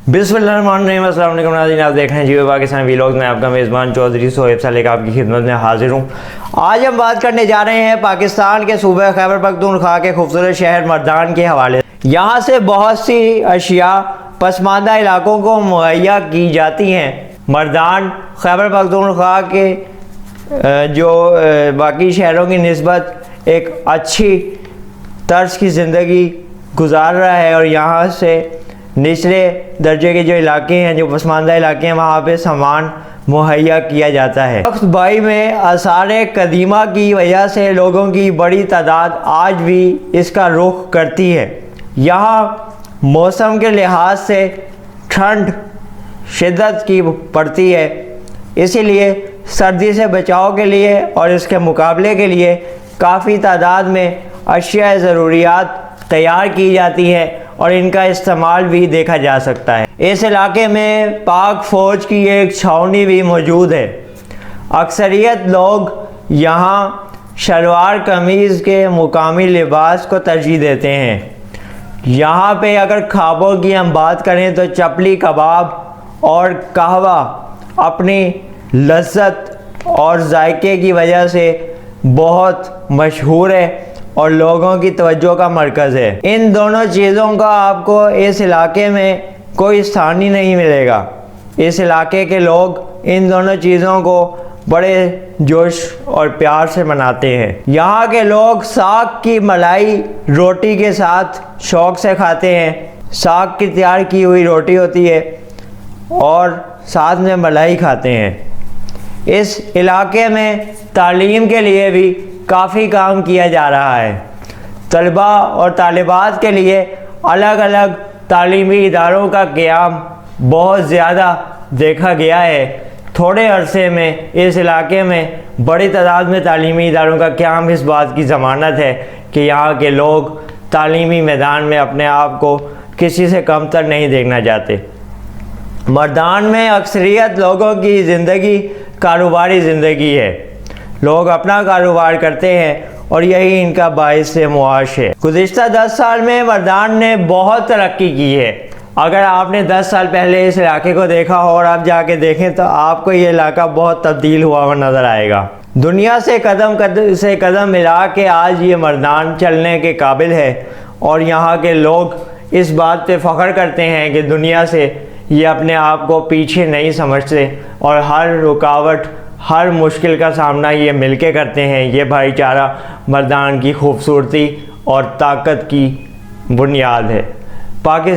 बिस्मिल्लाहिर्रहमानिर्रहीम, अस्सलाम वालेकुम नाज़रीन, आप देख रहे हैं जीओ पाकिस्तान व्लॉग्स में। आपका मेज़बान चौधरी सोहेब साले का आपकी खिदमत में हाजिर हूँ। आज हम बात करने जा रहे हैं पाकिस्तान के सूबे खैबर पख्तूनख्वा के खूबसूरत शहर मर्दान के हवाले से। यहाँ से बहुत सी अशिया पसमानदा इलाकों को मुहैया की जाती हैं। मर्दान खैबर पख्तूनख्वा के जो बाकी शहरों की निस्बत एक अच्छी तर्ज की ज़िंदगी गुजार रहा है और यहाँ से निचले दर्जे के जो इलाके हैं, जो पसमानदा इलाके हैं, वहाँ पे सामान मुहैया किया जाता है। वक्त भाई में आसार कदीमा की वजह से लोगों की बड़ी तादाद आज भी इसका रुख करती है। यहाँ मौसम के लिहाज से ठंड शिद्दत की पड़ती है, इसीलिए सर्दी से बचाव के लिए और इसके मुकाबले के लिए काफ़ी तादाद में अशिया ज़रूरियात तैयार की जाती है और इनका इस्तेमाल भी देखा जा सकता है। इस इलाके में पाक फ़ौज की एक छावनी भी मौजूद है। अक्सरियत लोग यहाँ शलवार कमीज़ के मुकामी लिबास को तरजीह देते हैं। यहाँ पे अगर ख्वाबों की हम बात करें तो चपली कबाब और कहवा अपनी लज्जत और जायके की वजह से बहुत मशहूर है और लोगों की तवज्जो का मरकज़ है। इन दोनों चीज़ों का आपको इस इलाके में कोई स्थान ही नहीं मिलेगा। इस इलाके के लोग इन दोनों चीज़ों को बड़े जोश और प्यार से मनाते हैं। यहाँ के लोग साग की मलाई रोटी के साथ शौक़ से खाते हैं। साग की तैयार की हुई रोटी होती है और साथ में मलाई खाते हैं। इस इलाके में तालीम के लिए भी काफ़ी काम किया जा रहा है। तलबा और तालिबात के लिए अलग अलग तालीमी इदारों का क़याम बहुत ज़्यादा देखा गया है। थोड़े अरसे में इस इलाके में बड़ी तादाद में तालीमी इदारों का क़याम इस बात की ज़मानत है कि यहाँ के लोग तालीमी मैदान में अपने आप को किसी से कमतर नहीं देखना चाहते। मर्दान में अक्सरियत लोगों की ज़िंदगी कारोबारी ज़िंदगी है। लोग अपना कारोबार करते हैं और यही इनका बाइस मुआश है। गुज़िश्ता 10 साल में मर्दान ने बहुत तरक्की की है। अगर आपने 10 साल पहले इस इलाके को देखा हो और आप जाके देखें तो आपको ये इलाका बहुत तब्दील हुआ हुआ नज़र आएगा। दुनिया से कदम मिला के आज ये मर्दान चलने के काबिल है और यहाँ के लोग इस बात पे फ़ख्र करते हैं कि दुनिया से ये अपने आप को पीछे नहीं समझते और हर रुकावट हर मुश्किल का सामना ये मिलके करते हैं। ये भाईचारा मर्दान की खूबसूरती और ताकत की बुनियाद है।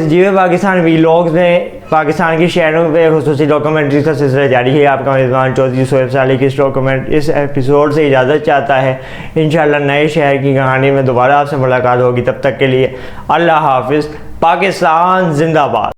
जीओ पाकिस्तान व्लॉग्स में पाकिस्तान की शहरों पे खुसूसी डॉक्यूमेंट्री का सिलसिला जारी है। आपका मेज़बान चौधरी सोहेब साले की इस एपिसोड से इजाज़त चाहता है। इंशाअल्लाह नए शहर की कहानी में दोबारा आपसे मुलाकात होगी। तब तक के लिए अल्लाह हाफिज़। पाकिस्तान जिंदाबाद।